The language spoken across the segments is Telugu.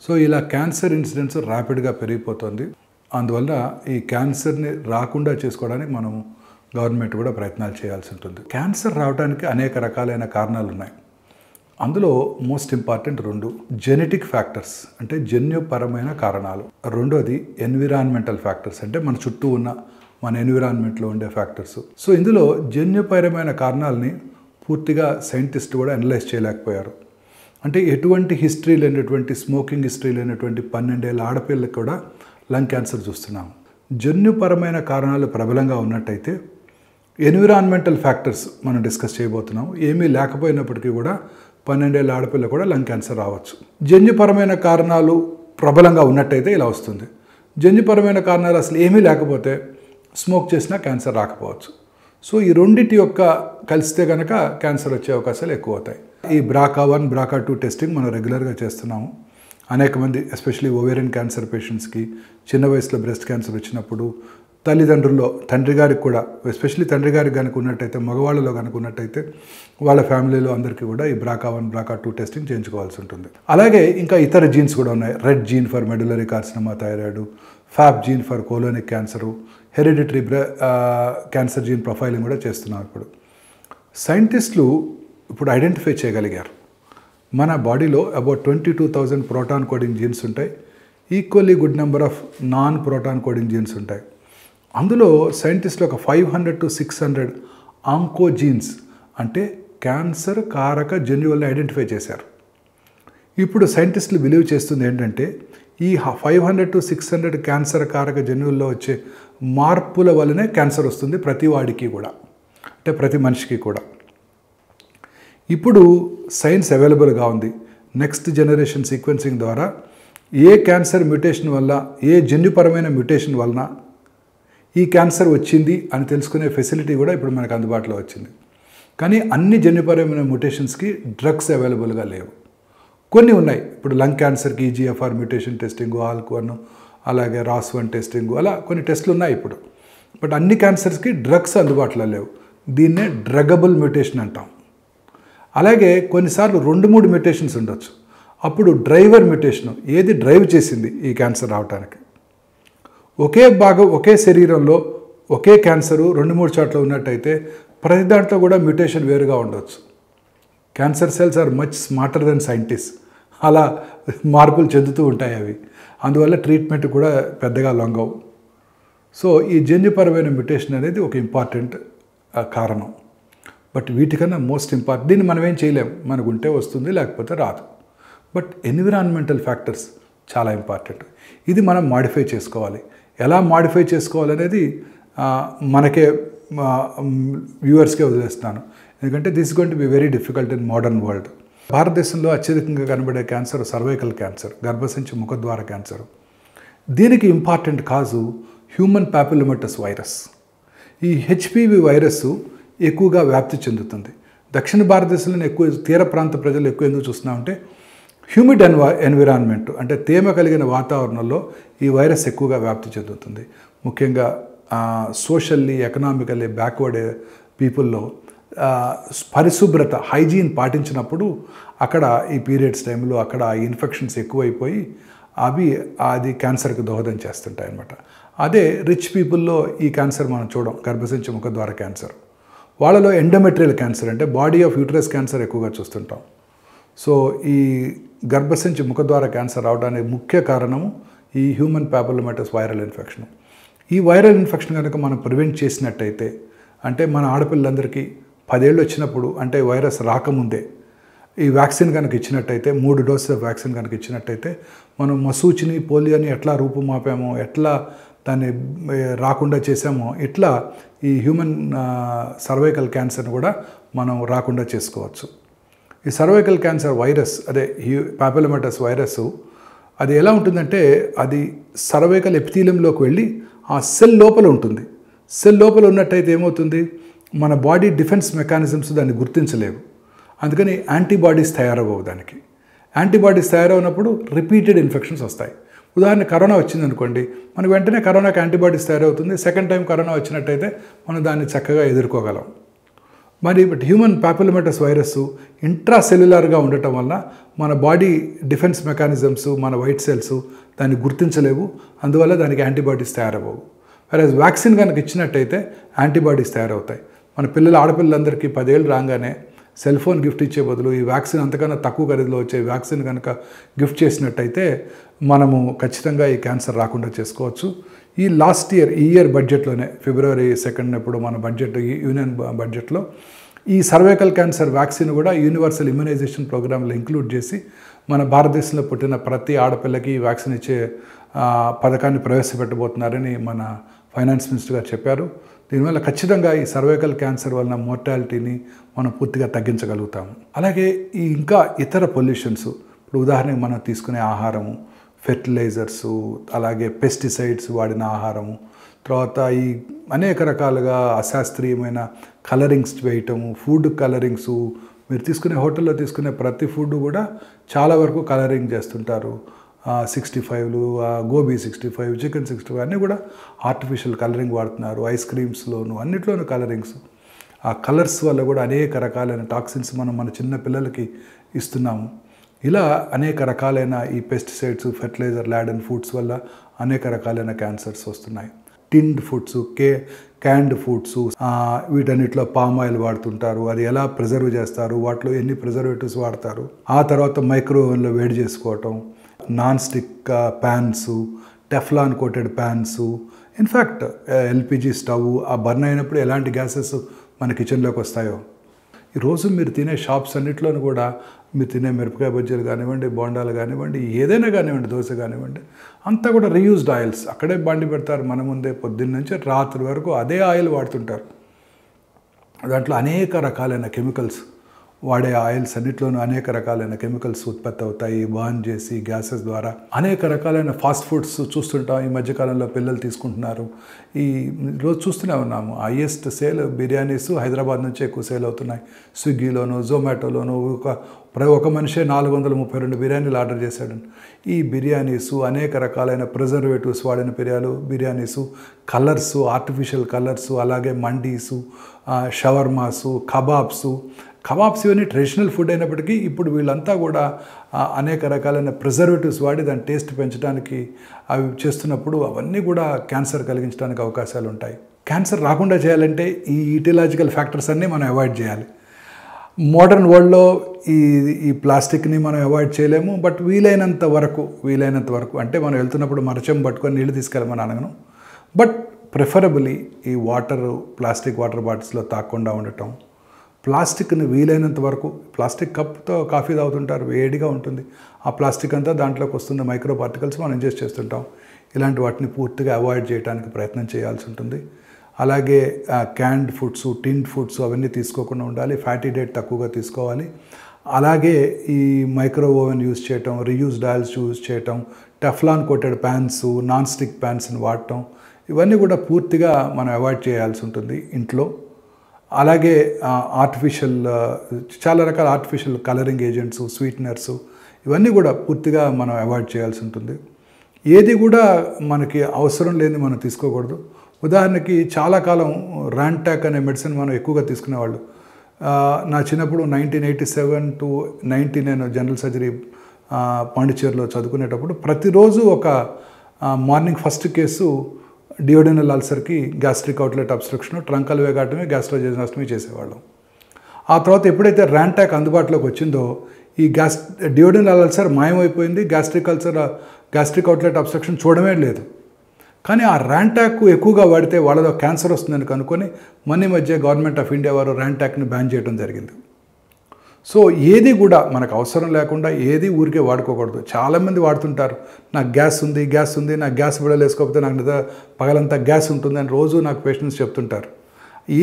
సో ఇలా క్యాన్సర్ ఇన్సిడెన్స్ ర్యాపిడ్గా పెరిగిపోతుంది. అందువల్ల ఈ క్యాన్సర్ని రాకుండా చేసుకోవడానికి మనం గవర్నమెంట్ కూడా ప్రయత్నాలు చేయాల్సి ఉంటుంది. క్యాన్సర్ రావడానికి అనేక రకాలైన కారణాలు ఉన్నాయి. అందులో మోస్ట్ ఇంపార్టెంట్ 2 జెనెటిక్ ఫ్యాక్టర్స్ అంటే జన్యుపరమైన కారణాలు, రెండోది ఎన్విరాన్మెంటల్ ఫ్యాక్టర్స్ అంటే మన చుట్టూ ఉన్న మన ఎన్విరాన్మెంట్లో ఉండే ఫ్యాక్టర్స్. సో ఇందులో జన్యుపరమైన కారణాలని పూర్తిగా సైంటిస్ట్ కూడా అనలైజ్ చేయలేకపోయారు. అంటే ఎటువంటి హిస్టరీ లేనటువంటి స్మోకింగ్ హిస్టరీ లేనటువంటి 12 ఏళ్ళ ఆడపిల్లలకు కూడా లంగ్ క్యాన్సర్ చూస్తున్నాం. జన్యుపరమైన కారణాలు ప్రబలంగా ఉన్నట్టయితే ఎన్విరాన్మెంటల్ ఫ్యాక్టర్స్ మనం డిస్కస్ చేయబోతున్నాం. ఏమీ లేకపోయినప్పటికీ కూడా 12 ఏళ్ళ ఆడపిల్ల కూడా లంగ్ క్యాన్సర్ రావచ్చు. జన్యుపరమైన కారణాలు ప్రబలంగా ఉన్నట్టయితే ఇలా వస్తుంది. జన్యుపరమైన కారణాలు అసలు ఏమీ లేకపోతే స్మోక్ చేసినా క్యాన్సర్ రాకపోవచ్చు. సో ఈ రెండింటి యొక్క కలిస్తే కనుక క్యాన్సర్ వచ్చే అవకాశాలు ఎక్కువ అవుతాయి. ఈ BRCA1 BRCA2 టెస్టింగ్ మనం రెగ్యులర్గా చేస్తున్నాము. అనేక మంది ఎస్పెషలీ ఓవేరియన్ క్యాన్సర్ పేషెంట్స్కి చిన్న వయసులో బ్రెస్ట్ క్యాన్సర్ వచ్చినప్పుడు తల్లిదండ్రుల్లో తండ్రి గారికి కూడా ఎస్పెషలీ తండ్రి గారికి కనుక ఉన్నట్టయితే మగవాళ్ళలో కనుక ఉన్నట్టయితే వాళ్ళ ఫ్యామిలీలో అందరికీ కూడా ఈ BRCA1 BRCA2 టెస్టింగ్ చేయించుకోవాల్సి ఉంటుంది. అలాగే ఇంకా ఇతర జీన్స్ కూడా ఉన్నాయి. RET gene for medullary carcinoma thyroid, FAP gene for colonic cancer, hereditary cancer gene profiling కూడా చేస్తున్నాం. ఇప్పుడు సైంటిస్టులు ఇప్పుడు ఐడెంటిఫై చేయగలిగారు మన బాడీలో అబౌట్ 22,000 ప్రోటాన్ కోడింగ్ జీన్స్ ఉంటాయి. Equally good number of non protein coding genes ఉంటాయి. అందులో సైంటిస్టులు ఒక 500 to 600 ఆంకోజీన్స్ అంటే క్యాన్సర్ కారక జన్యువులను ఐడెంటిఫై చేశారు. ఇప్పుడు సైంటిస్టులు బిలీవ్ చేస్తుంది ఏంటంటే ఈ 500 to 600 క్యాన్సర్ కారక జన్యువుల్లో వచ్చే మార్పుల వల్లనే క్యాన్సర్ వస్తుంది ప్రతి వాడికి కూడా, అంటే ప్రతి మనిషికి కూడా. ఇప్పుడు సైన్స్ అవైలబుల్గా ఉంది. నెక్స్ట్ జనరేషన్ సీక్వెన్సింగ్ ద్వారా ఏ క్యాన్సర్ మ్యూటేషన్ వల్ల, ఏ జన్యుపరమైన మ్యూటేషన్ వలన ఈ క్యాన్సర్ వచ్చింది అని తెలుసుకునే ఫెసిలిటీ కూడా ఇప్పుడు మనకు అందుబాటులో వచ్చింది. కానీ అన్ని జన్యుపరమైన మ్యూటేషన్స్కి డ్రగ్స్ అవైలబుల్గా లేవు. కొన్ని ఉన్నాయి. ఇప్పుడు లంగ్ క్యాన్సర్కి EGFR మ్యూటేషన్ టెస్టింగ్, ALK1, అలాగే ROS1 టెస్టింగ్, అలా కొన్ని టెస్టులు ఉన్నాయి ఇప్పుడు. బట్ అన్ని క్యాన్సర్స్కి డ్రగ్స్ అందుబాటులో లేవు. దీన్నే డ్రగబుల్ మ్యూటేషన్ అంటాం. అలాగే కొన్నిసార్లు 2-3 మ్యూటేషన్స్ ఉండొచ్చు. అప్పుడు డ్రైవర్ మ్యూటేషన్, ఏది డ్రైవ్ చేసింది ఈ క్యాన్సర్ రావడానికి. ఒకే శరీరంలో ఒకే క్యాన్సరు 2-3 చోట్ల ఉన్నట్టయితే ప్రతి దాంట్లో కూడా మ్యూటేషన్ వేరుగా ఉండవచ్చు. Cancer cells are much smarter than scientist. అలా మార్పులు చెందుతూ ఉంటాయి అవి. అందువల్ల ట్రీట్మెంట్ కూడా పెద్దగా లొంగవు. సో ఈ జన్యుపరమైన మ్యూటేషన్ అనేది ఒక ఇంపార్టెంట్ కారణం. బట్ వీటికన్నా మోస్ట్ ఇంపార్టెంట్, దీన్ని మనం ఏం చేయలేం, మనకు ఉంటే వస్తుంది లేకపోతే రాదు. బట్ ఎన్విరాన్మెంటల్ ఫ్యాక్టర్స్ చాలా ఇంపార్టెంట్. ఇది మనం మాడిఫై చేసుకోవాలి. ఎలా మాడిఫై చేసుకోవాలనేది మనకే వ్యూవర్స్కే వదిలేస్తున్నాను. ఎందుకంటే this going to be very difficult in modern world. భారతదేశంలో అత్యధికంగా కనబడే క్యాన్సర్ సర్వైకల్ క్యాన్సర్, గర్భసంచి ముఖద్వార క్యాన్సర్. దీనికి ఇంపార్టెంట్ కాజు హ్యూమన్ ప్యాపిలోమటస్ వైరస్. ఈ HPV వైరస్ ఎక్కువగా వ్యాప్తి చెందుతుంది. దక్షిణ భారతదేశంలోనే ఎక్కువ, తీర ప్రాంత ప్రజలు ఎక్కువ ఎందుకు చూస్తున్నామంటే హ్యూమిడ్ ఎన్విరాన్మెంట్ అంటే తేమ కలిగిన వాతావరణంలో ఈ వైరస్ ఎక్కువగా వ్యాప్తి చెందుతుంది. ముఖ్యంగా సోషల్లీ ఎకనామికల్లీ బ్యాక్వర్డ్ పీపుల్లో పరిశుభ్రత హైజీన్ పాటించినప్పుడు అక్కడ ఈ పీరియడ్స్ టైంలో అక్కడ ఇన్ఫెక్షన్స్ ఎక్కువైపోయి అది క్యాన్సర్కి దోహదం చేస్తుంటాయి అన్నమాట. అదే రిచ్ పీపుల్లో ఈ క్యాన్సర్ మనం చూడం, గర్భసంచి ముఖద్వార క్యాన్సర్. వాళ్ళలో ఎండోమెట్రియల్ క్యాన్సర్ అంటే బాడీ ఆఫ్ యూటరస్ క్యాన్సర్ ఎక్కువగా చూస్తుంటాం. సో ఈ గర్భసంచి ముఖద్వార క్యాన్సర్ రావడానికి ముఖ్య కారణము ఈ హ్యూమన్ ప్యాపిలోమటస్ వైరల్ ఇన్ఫెక్షన్. ఈ వైరల్ ఇన్ఫెక్షన్ కనుక మనం ప్రివెంట్ చేసినట్టయితే, అంటే మన ఆడపిల్లలందరికీ 10 ఏళ్ళు వచ్చినప్పుడు, అంటే వైరస్ రాకముందే ఈ వ్యాక్సిన్ కనుక ఇచ్చినట్టయితే, 3 డోసుల వ్యాక్సిన్ కనుక ఇచ్చినట్టయితే, మనం మసూచిని పోలియోని ఎట్లా రూపుమాపామో, ఎట్లా దాన్ని రాకుండా చేసామో, ఇట్లా ఈ హ్యూమన్ సర్వైకల్ క్యాన్సర్ని కూడా మనం రాకుండా చేసుకోవచ్చు. ఈ సర్వైకల్ క్యాన్సర్ వైరస్, అదే ప్యాపిలోమటస్ వైరస్, అది ఎలా ఉంటుందంటే అది సర్వైకల్ ఎపిథీలియంలోకి వెళ్ళి ఆ సెల్ లోపల ఉంటుంది. సెల్ లోపల ఉన్నట్టయితే ఏమవుతుంది, మన బాడీ డిఫెన్స్ మెకానిజమ్స్ దాన్ని గుర్తించలేవు. అందుకని యాంటీబాడీస్ తయారవ్వవు. దానికి యాంటీబాడీస్ తయారవునప్పుడు రిపీటెడ్ ఇన్ఫెక్షన్స్ వస్తాయి. ఉదాహరణ కరోనా వచ్చిందనుకోండి, మనకు వెంటనే కరోనాకి యాంటీబాడీస్ తయారవుతుంది. సెకండ్ టైం కరోనా వచ్చినట్టయితే మనం దాన్ని చక్కగా ఎదుర్కోగలం. మరి హ్యూమన్ పాపిలోమాటస్ వైరస్ ఇంట్రాసెల్యులర్గా ఉండటం వల్ల మన బాడీ డిఫెన్స్ మెకానిజమ్స్, మన వైట్ సెల్స్ దాన్ని గుర్తించలేవు, అందువల్ల దానికి యాంటీబాడీస్ తయారవ్వవు. వేరేజ్ వ్యాక్సిన్ కనుక ఇచ్చినట్టయితే యాంటీబాడీస్ తయారవుతాయి. మన ఆడపిల్లలందరికీ 10 ఏళ్ళు రాగానే సెల్ ఫోన్ గిఫ్ట్ ఇచ్చే బదులు ఈ వ్యాక్సిన్ అంతకన్నా తక్కువ ఖరీదులో వచ్చే వ్యాక్సిన్ కనుక గిఫ్ట్ చేసినట్టయితే మనము ఖచ్చితంగా ఈ క్యాన్సర్ రాకుండా చేసుకోవచ్చు. ఈ ఇయర్ బడ్జెట్లోనే February 2 ఎప్పుడు మన బడ్జెట్ యూనియన్ బడ్జెట్లో ఈ సర్వైకల్ క్యాన్సర్ వ్యాక్సిన్ కూడా యూనివర్సల్ ఇమ్యునైజేషన్ ప్రోగ్రాంలో ఇంక్లూడ్ చేసి మన భారతదేశంలో పుట్టిన ప్రతి ఆడపిల్లకి ఈ వ్యాక్సిన్ ఇచ్చే పథకాన్ని ప్రవేశపెట్టబోతున్నారని మన ఫైనాన్స్ మినిస్టర్ గారు చెప్పారు. దీనివల్ల ఖచ్చితంగా ఈ సర్వైకల్ క్యాన్సర్ వలన మోర్టాలిటీని మనం పూర్తిగా తగ్గించగలుగుతాము. అలాగే ఈ ఇంకా ఇతర పొల్యూషన్స్, ఇప్పుడు ఉదాహరణకు మనం తీసుకునే ఆహారము, ఫెర్టిలైజర్సు, అలాగే పెస్టిసైడ్స్ వాడిన ఆహారము, తర్వాత ఈ అనేక రకాలుగా అశాస్త్రీయమైన కలరింగ్స్ వేయటము, ఫుడ్ కలరింగ్స్, మీరు తీసుకునే హోటల్లో తీసుకునే ప్రతి ఫుడ్ కూడా చాలా వరకు కలరింగ్ చేస్తుంటారు. 65లు, గోబీ 65, చికెన్ 65 అన్నీ కూడా ఆర్టిఫిషియల్ కలరింగ్ వాడుతున్నారు. ఐస్ క్రీమ్స్లోను అన్నిట్లోనూ కలరింగ్స్. ఆ కలర్స్ వల్ల కూడా అనేక రకాలైన టాక్సిన్స్ మనం మన చిన్న పిల్లలకి ఇస్తున్నాము. ఇలా అనేక రకాలైన ఈ పెస్టిసైడ్స్, ఫెర్టిలైజర్ లాడెన్ ఫుడ్స్ వల్ల అనేక రకాలైన క్యాన్సర్స్ వస్తున్నాయి. టిన్డ్ ఫుడ్స్, క్యాండ్ ఫుడ్స్, వీటన్నిటిలో పామ్ ఆయిల్ వాడుతుంటారు. అది ఎలా ప్రిజర్వ్ చేస్తారు, వాటిలో ఎన్ని ప్రిజర్వేటివ్స్ వాడతారు, ఆ తర్వాత మైక్రోవేవ్లో వేడి చేసుకోవటం, non stick pans, Teflon coated pans, in fact LPG stove ఆ బర్న్ అయినప్పుడు ఎలాంటి గ్యాసెస్ మన కిచెన్లోకి వస్తాయో. ఈరోజు మీరు తినే షాప్స్ అన్నింటిలోనూ కూడా మీరు తినే మిరపకాయ బజ్జీలు కానివ్వండి, బోండాలు కానివ్వండి, ఏదైనా కానివ్వండి, దోశ కానివ్వండి, అంతా కూడా రీయూజ్డ్ ఆయిల్స్. అక్కడే బండి పెడతారు మన ముందే, పొద్దున్న నుంచి రాత్రి వరకు అదే ఆయిల్ వాడుతుంటారు. దాంట్లో అనేక రకాలైన కెమికల్స్ వాడే ఆయిల్స్ అన్నింటిలోనూ అనేక రకాలైన కెమికల్స్ ఉత్పత్తి అవుతాయి. బర్న్ చేసి గ్యాసెస్ ద్వారా అనేక రకాలైన ఫాస్ట్ ఫుడ్స్ చూస్తుంటాం. ఈ మధ్యకాలంలో పిల్లలు తీసుకుంటున్నారు. ఈ రోజు చూస్తూనే ఉన్నాము, హైయెస్ట్ సేల్ బిర్యానీస్ హైదరాబాద్ నుంచే ఎక్కువ సేల్ అవుతున్నాయి. స్విగ్గీలోను, జొమాటోలోను ఒక మనిషే 432 బిర్యానీలు ఆర్డర్ చేశాడు. ఈ బిర్యానీసు, అనేక రకాలైన ప్రిజర్వేటివ్స్ వాడిన బిర్యానీసు, కలర్సు, ఆర్టిఫిషియల్ కలర్సు, అలాగే మండీసు, షవర్మాసు, కబాబ్స్ ఇవన్నీ ట్రెడిషనల్ ఫుడ్ అయినప్పటికీ ఇప్పుడు వీళ్ళంతా కూడా అనేక రకాలైన ప్రిజర్వేటివ్స్ వాడి దాని టేస్ట్ పెంచడానికి అవి చేస్తున్నప్పుడు అవన్నీ కూడా క్యాన్సర్ కలిగించడానికి అవకాశాలు ఉంటాయి. క్యాన్సర్ రాకుండా చేయాలంటే ఈ ఈటిలాజికల్ ఫ్యాక్టర్స్ అన్నీ మనం అవాయిడ్ చేయాలి. మోడర్న్ వరల్డ్లో ఈ ప్లాస్టిక్ని మనం అవాయిడ్ చేయలేము. బట్ వీలైనంత వరకు అంటే మనం వెళ్తున్నప్పుడు మరచం పట్టుకొని నీళ్ళు తీసుకెళ్ళమని అనగను. బట్ ప్రిఫరబుల్లీ ఈ ప్లాస్టిక్ వాటర్ బాటిల్స్లో తాగకుండా ఉండటం, ప్లాస్టిక్ని వీలైనంత వరకు, ప్లాస్టిక్ కప్తో కాఫీ తాగుతుంటారు, వేడిగా ఉంటుంది. ఆ ప్లాస్టిక్ అంతా దాంట్లోకి వస్తున్న మైక్రో పార్టికల్స్ మనం ఇంజెస్ట్ చేస్తుంటాం. ఇలాంటి వాటిని పూర్తిగా అవాయిడ్ చేయడానికి ప్రయత్నం చేయాల్సి ఉంటుంది. అలాగే క్యాండ్ ఫుడ్స్, టిన్డ్ ఫుడ్స్ అవన్నీ తీసుకోకుండా ఉండాలి. ఫ్యాటీ డేట్ తక్కువగా తీసుకోవాలి. అలాగే ఈ మైక్రో ఓవెన్ యూజ్ చేయటం, రీయూజ్డ్ ఆయిల్స్ యూజ్ చేయటం, Teflon coated pans, non stick ప్యాన్స్ని వాడటం, ఇవన్నీ కూడా పూర్తిగా మనం అవాయిడ్ చేయాల్సి ఉంటుంది ఇంట్లో. అలాగే చాలా రకాల ఆర్టిఫిషియల్ కలరింగ్ ఏజెంట్స్, స్వీట్నర్స్, ఇవన్నీ కూడా పూర్తిగా మనం అవాయిడ్ చేయాల్సి ఉంటుంది. ఏది కూడా మనకి అవసరం లేని మనం తీసుకోకూడదు. ఉదాహరణకి చాలా కాలం ర్యాంటాక్ అనే మెడిసిన్ మనం ఎక్కువగా తీసుకునేవాళ్ళు. నా చిన్నప్పుడు 1987 to 90 నేను జనరల్ సర్జరీ పాండిచేరిలో చదువుకునేటప్పుడు ప్రతిరోజు ఒక మార్నింగ్ ఫస్ట్ కేసు డియోడెనల్ అల్సర్కి gastric outlet obstruction, truncal vagotomy, gastrojejunostomy చేసేవాళ్ళం. ఆ తర్వాత ఎప్పుడైతే ర్యాంటాక్ అందుబాటులోకి వచ్చిందో ఈ డియోడెనల్ అల్సర్ మాయమైపోయింది. గ్యాస్ట్రిక్ అవుట్లెట్ అబ్స్ట్రక్షన్ చూడమే లేదు. కానీ ఆ ర్యాంటాక్ ఎక్కువగా వాడితే వాళ్ళలో క్యాన్సర్ వస్తుందని కనుక్కొని మన మధ్య గవర్నమెంట్ ఆఫ్ ఇండియా వారు ర్యాంటాక్ని బ్యాన్ చేయడం జరిగింది. సో ఏది కూడా మనకు అవసరం లేకుండా ఏది ఊరికే వాడుకోకూడదు. చాలామంది వాడుతుంటారు, నాకు గ్యాస్ ఉంది, నాకు గ్యాస్ విడలేసుకోకపోతే నాకు పగలంతా గ్యాస్ ఉంటుందని రోజు నాకు పేషెంట్స్ చెప్తుంటారు.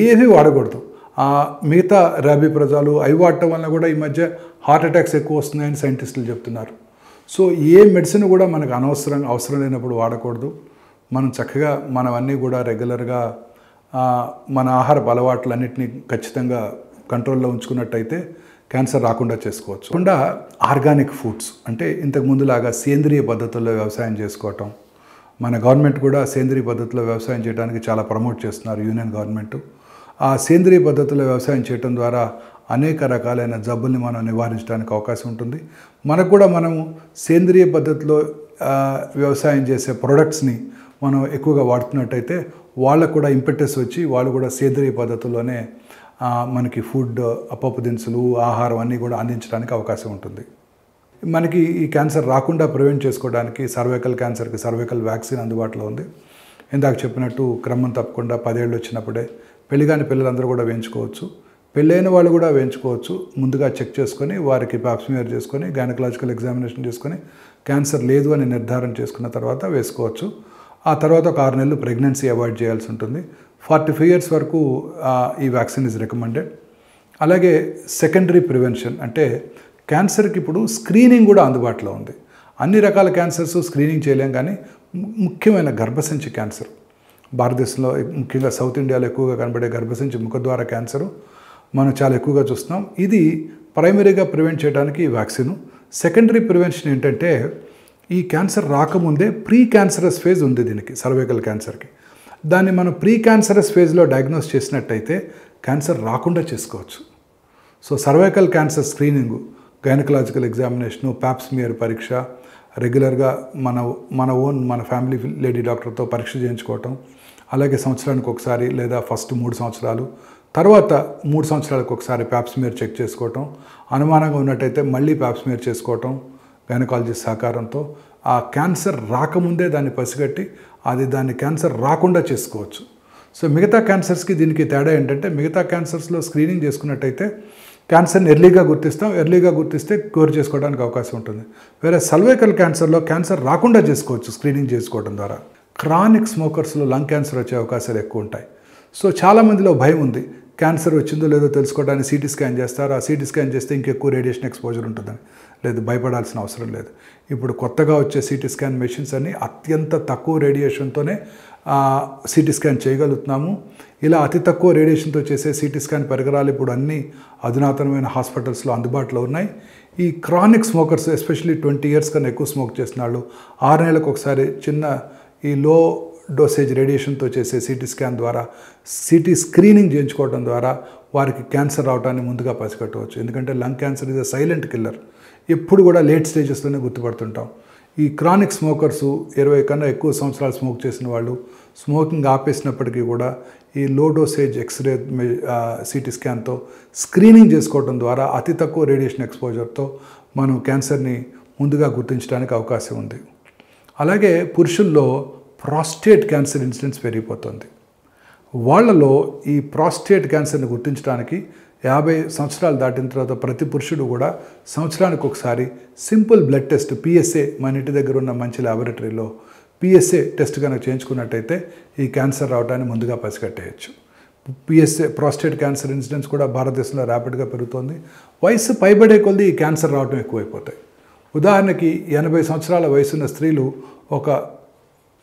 ఏది వాడకూడదు. మిగతా రాబిప్రజాలు అవి వాడటం వల్ల కూడా ఈ మధ్య హార్ట్ అటాక్స్ ఎక్కువ వస్తున్నాయని సైంటిస్టులు చెప్తున్నారు. సో ఏ మెడిసిన్ కూడా మనకు అవసరం లేనప్పుడు వాడకూడదు. మనం చక్కగా మనవన్నీ కూడా రెగ్యులర్గా మన ఆహారపు అలవాట్లన్నింటినీ ఖచ్చితంగా కంట్రోల్లో ఉంచుకున్నట్టయితే క్యాన్సర్ రాకుండా చేసుకోవచ్చు. కాకుండా ఆర్గానిక్ ఫుడ్స్ అంటే ఇంతకు ముందులాగా సేంద్రియ పద్ధతుల్లో వ్యవసాయం చేసుకోవటం. మన గవర్నమెంట్ కూడా సేంద్రియ పద్ధతిలో వ్యవసాయం చేయడానికి చాలా ప్రమోట్ చేస్తున్నారు యూనియన్ గవర్నమెంట్. ఆ సేంద్రియ పద్ధతిలో వ్యవసాయం చేయడం ద్వారా అనేక రకాలైన జబ్బుల్ని మనం నివారించడానికి అవకాశం ఉంటుంది. మనకు కూడా మనము సేంద్రియ పద్ధతిలో వ్యవసాయం చేసే ప్రొడక్ట్స్ని మనం ఎక్కువగా వాడుతున్నట్టయితే వాళ్ళకు కూడా ఇంపెటస్ వచ్చి వాళ్ళు కూడా సేంద్రియ పద్ధతుల్లోనే మనకి ఫుడ్, పప్పు దినుసులు, ఆహారం అన్నీ కూడా అందించడానికి అవకాశం ఉంటుంది. మనకి ఈ క్యాన్సర్ రాకుండా ప్రివెంట్ చేసుకోవడానికి సర్వైకల్ క్యాన్సర్కి సర్వైకల్ వ్యాక్సిన్ అందుబాటులో ఉంది. ఇందాక చెప్పినట్టు క్రమం తప్పకుండా 10 ఏళ్ళు వచ్చినప్పుడే పెళ్లిగాని పిల్లలందరూ కూడా వేయించుకోవచ్చు. పెళ్ళైన వాళ్ళు కూడా వేయించుకోవచ్చు. ముందుగా చెక్ చేసుకొని వారికి పాప్స్మియర్ చేసుకొని గైనకలాజికల్ ఎగ్జామినేషన్ చేసుకొని క్యాన్సర్ లేదు అని నిర్ధారణ చేసుకున్న తర్వాత వేసుకోవచ్చు. ఆ తర్వాత ఒక 6 నెలలు ప్రెగ్నెన్సీ అవాయిడ్ చేయాల్సి ఉంటుంది. 45 years వరకు ఈ వ్యాక్సిన్ ఈజ్ రికమెండెడ్. అలాగే సెకండరీ ప్రివెన్షన్ అంటే క్యాన్సర్కి ఇప్పుడు స్క్రీనింగ్ కూడా అందుబాటులో ఉంది. అన్ని రకాల క్యాన్సర్స్ స్క్రీనింగ్ చేయలేం, కానీ ముఖ్యమైన గర్భసంచి క్యాన్సర్ భారతదేశంలో ముఖ్యంగా సౌత్ ఇండియాలో ఎక్కువగా కనబడే గర్భసంచి ముఖద్వార క్యాన్సరు మనం చాలా ఎక్కువగా చూస్తున్నాం. ఇది ప్రైమరీగా ప్రివెంట్ చేయడానికి ఈ వ్యాక్సిన్. సెకండరీ ప్రివెన్షన్ ఏంటంటే ఈ క్యాన్సర్ రాకముందే ప్రీ క్యాన్సరస్ ఫేజ్ ఉంది దీనికి, సర్వైకల్ క్యాన్సర్కి. దాన్ని మనం ప్రీ క్యాన్సరస్ ఫేజ్లో డయాగ్నోస్ చేసినట్టయితే క్యాన్సర్ రాకుండా చేసుకోవచ్చు. So cervical cancer screening, gynaecological examination, Pap smear పరీక్ష, రెగ్యులర్గా మన ఫ్యామిలీ లేడీ డాక్టర్తో పరీక్ష చేయించుకోవటం, అలాగే సంవత్సరానికి ఒకసారి లేదా ఫస్ట్ 3 సంవత్సరాలు, తర్వాత 3 సంవత్సరాలకు ఒకసారి పాప్స్మియర్ చెక్ చేసుకోవటం, అనుమానంగా ఉన్నట్టయితే మళ్ళీ పాప్స్మియర్ చేసుకోవటం గైనకాలజిస్ట్ సహకారంతో ఆ క్యాన్సర్ రాకముందే దాన్ని పసిగట్టి దాన్ని క్యాన్సర్ రాకుండా చేసుకోవచ్చు. సో మిగతా క్యాన్సర్స్కి దీనికి తేడా ఏంటంటే మిగతా క్యాన్సర్స్లో స్క్రీనింగ్ చేసుకున్నట్టయితే క్యాన్సర్ని ఎర్లీగా గుర్తిస్తాం, ఎర్లీగా గుర్తిస్తే క్యూర్ చేసుకోవడానికి అవకాశం ఉంటుంది. వేరే సర్వైకల్ క్యాన్సర్లో క్యాన్సర్ రాకుండా చేసుకోవచ్చు స్క్రీనింగ్ చేసుకోవడం ద్వారా. క్రానిక్ స్మోకర్స్లో లంగ్ క్యాన్సర్ వచ్చే అవకాశాలు ఎక్కువ ఉంటాయి. సో చాలామందిలో భయం ఉంది, క్యాన్సర్ వచ్చిందో లేదో తెలుసుకోవడానికి సిటీ స్కాన్ చేస్తారు. ఆ సిటీ స్కాన్ చేస్తే ఇంకెక్కువ రేడియేషన్ ఎక్స్పోజర్ ఉంటుందని. లేదు, భయపడాల్సిన అవసరం లేదు. ఇప్పుడు కొత్తగా వచ్చే సిటీ స్కాన్ మెషిన్స్ అన్నీ అత్యంత తక్కువ రేడియేషన్తోనే సిటీ స్కాన్ చేయగలుగుతున్నాము. ఇలా అతి తక్కువ రేడియేషన్తో చేసే సిటీ స్కాన్ పరికరాలు ఇప్పుడు అన్ని అధునాతనమైన హాస్పిటల్స్లో అందుబాటులో ఉన్నాయి. ఈ క్రానిక్ స్మోకర్స్ ఎస్పెషల్లీ 20 years కన్నా ఎక్కువ స్మోక్ చేసిన వాళ్ళు 6 నెలలకు ఒకసారి చిన్న ఈ లో డోసేజ్ రేడియేషన్తో చేసే సిటీ స్కాన్ ద్వారా సిటీ స్క్రీనింగ్ చేయించుకోవడం ద్వారా వారికి క్యాన్సర్ రావడాన్ని ముందుగా పసిగట్టవచ్చు. ఎందుకంటే lung cancer is a silent killer. ఎప్పుడు కూడా లేట్ స్టేజెస్లోనే గుర్తుపడుతుంటాం. ఈ క్రానిక్ స్మోకర్సు 20 కన్నా ఎక్కువ సంవత్సరాలు స్మోక్ చేసిన వాళ్ళు స్మోకింగ్ ఆపేసినప్పటికీ కూడా ఈ లో డోసేజ్ ఎక్స్రే సిటీ స్కాన్తో స్క్రీనింగ్ చేసుకోవడం ద్వారా అతి తక్కువ రేడియేషన్ ఎక్స్పోజర్తో మనం క్యాన్సర్ని ముందుగా గుర్తించడానికి అవకాశం ఉంది. అలాగే పురుషుల్లో ప్రాస్టేట్ క్యాన్సర్ ఇన్సిడెన్స్ పెరిగిపోతుంది. వాళ్ళలో ఈ ప్రాస్టేట్ క్యాన్సర్ని గుర్తించడానికి 50 సంవత్సరాలు దాటిన తర్వాత ప్రతి పురుషుడు కూడా సంవత్సరానికి ఒకసారి సింపుల్ బ్లడ్ టెస్ట్ PSA మన ఇంటి దగ్గర ఉన్న మంచి ల్యాబొరేటరీలో PSA టెస్ట్ కనుక చేయించుకున్నట్టయితే ఈ క్యాన్సర్ రావడాన్ని ముందుగా పసిగట్టేయచ్చు. PSA ప్రాస్టేట్ క్యాన్సర్ ఇన్సిడెన్స్ కూడా భారతదేశంలో ర్యాపిడ్గా పెరుగుతోంది. వయసు పైబడే కొద్దీ ఈ క్యాన్సర్ రావడం ఎక్కువైపోతాయి. ఉదాహరణకి 80 సంవత్సరాల వయసున్న స్త్రీలు ఒక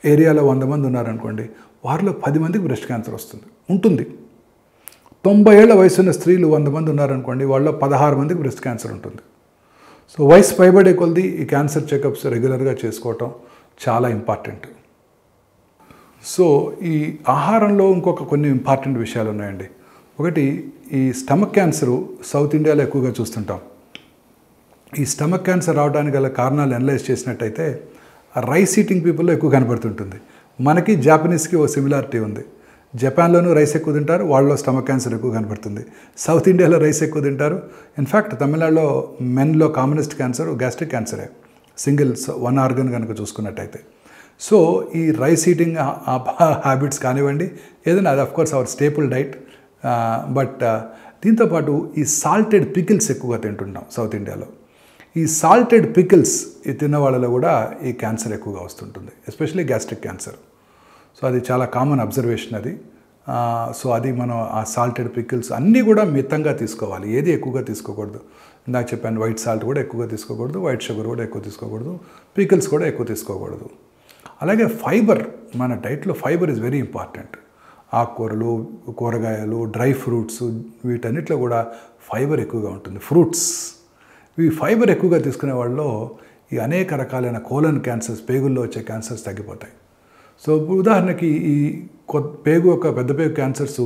ఏరియాలో 100 మంది ఉన్నారనుకోండి, వారిలో 10 మందికి బ్రెస్ట్ క్యాన్సర్ ఉంటుంది. 90 ఏళ్ల వయసున్న స్త్రీలు 100 మంది ఉన్నారనుకోండి, వాళ్ళలో 16 మందికి బ్రెస్ట్ క్యాన్సర్ ఉంటుంది. సో వయసు పైబడే కొద్దీ ఈ క్యాన్సర్ చెకప్స్ రెగ్యులర్గా చేసుకోవటం చాలా ఇంపార్టెంట్. సో ఈ ఆహారంలో ఇంకొక కొన్ని ఇంపార్టెంట్ విషయాలు ఉన్నాయండి. ఒకటి, ఈ స్టమక్ క్యాన్సరు సౌత్ ఇండియాలో ఎక్కువగా చూస్తుంటాం. ఈ స్టమక్ క్యాన్సర్ రావడానికి గల కారణాలు అనలైజ్ చేసినట్టయితే రైస్ ఈటింగ్ పీపుల్లో ఎక్కువ కనబడుతుంటుంది. మనకి జాపనీస్కి ఓ సిమిలారిటీ ఉంది. జపాన్లోనూ రైస్ ఎక్కువ తింటారు, వాళ్ళలో స్టమక్ క్యాన్సర్ ఎక్కువ కనబడుతుంది. సౌత్ ఇండియాలో రైస్ ఎక్కువ తింటారు. ఇన్ఫ్యాక్ట్ తమిళనాడులో మెన్లో కామనెస్ట్ క్యాన్సర్ గ్యాస్ట్రిక్ క్యాన్సరే, సింగిల్స్ 1 organ కనుక చూసుకున్నట్టయితే. సో ఈ రైస్ ఈటింగ్ హ్యాబిట్స్ కానివ్వండి, ఏదైనా అది of course our staple diet. But దీంతోపాటు ఈ సాల్టెడ్ పికిల్స్ ఎక్కువగా తింటుంటాం సౌత్ ఇండియాలో. ఈ సాల్టెడ్ పికిల్స్ తిన్న వాళ్ళలో కూడా ఈ క్యాన్సర్ ఎక్కువగా వస్తుంటుంది, ఎస్పెషల్లీ గ్యాస్ట్రిక్ క్యాన్సర్. సో అది చాలా కామన్ అబ్జర్వేషన్ అది. సో అది మనం ఆ సాల్టెడ్ పికిల్స్ అన్నీ కూడా మితంగా తీసుకోవాలి, ఏది ఎక్కువగా తీసుకోకూడదు. ఇందాక చెప్పాను, వైట్ సాల్ట్ కూడా ఎక్కువగా తీసుకోకూడదు, వైట్ షుగర్ కూడా ఎక్కువ తీసుకోకూడదు, పికిల్స్ కూడా ఎక్కువ తీసుకోకూడదు. అలాగే ఫైబర్, మన డైట్లో ఫైబర్ ఈజ్ వెరీ ఇంపార్టెంట్. ఆకుకూరలు, కూరగాయలు, డ్రై ఫ్రూట్స్, వీటన్నిటిలో కూడా ఫైబర్ ఎక్కువగా ఉంటుంది. ఫ్రూట్స్, ఈ ఫైబర్ ఎక్కువగా తీసుకునే వాళ్ళలో ఈ అనేక రకాలైన కోలన్ క్యాన్సర్స్, పేగుల్లో వచ్చే క్యాన్సర్స్ తగ్గిపోతాయి. సో ఉదాహరణకి ఈ పేగు ఒక పెద్ద పేగు క్యాన్సర్స్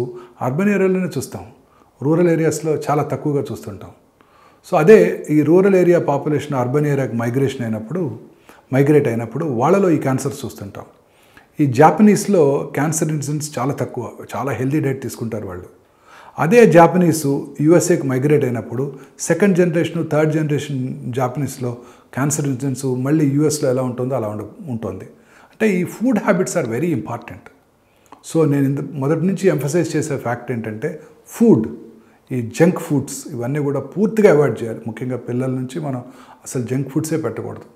అర్బన్ ఏరియాలోనే చూస్తాం, రూరల్ ఏరియాస్లో చాలా తక్కువగా చూస్తుంటాం. సో అదే ఈ రూరల్ ఏరియా పాపులేషన్ అర్బన్ ఏరియాకి మైగ్రేట్ అయినప్పుడు వాళ్ళలో ఈ క్యాన్సర్స్ చూస్తుంటాం. ఈ జాపనీస్లో క్యాన్సర్ ఇన్సిడెన్స్ చాలా తక్కువ, చాలా హెల్తీ డైట్ తీసుకుంటారు వాళ్ళు. అదే జాపనీసు యూఎస్ఏకి మైగ్రేట్ అయినప్పుడు సెకండ్ జనరేషన్ థర్డ్ జనరేషన్ జాపనీస్లో క్యాన్సర్ ఇన్సిడెన్స్ మళ్ళీ యూఎస్లో ఎలా ఉంటుందో అలా ఉంటుంది. అంటే ఈ food habits are very important. So నేను మొదటి నుంచి ఎంఫసైజ్ చేసే ఫ్యాక్ట్ ఏంటంటే ఫుడ్, ఈ జంక్ ఫుడ్స్ ఇవన్నీ కూడా పూర్తిగా అవాయిడ్ చేయాలి. ముఖ్యంగా పిల్లల నుంచి మనం అసలు జంక్ ఫుడ్సే పెట్టకూడదు.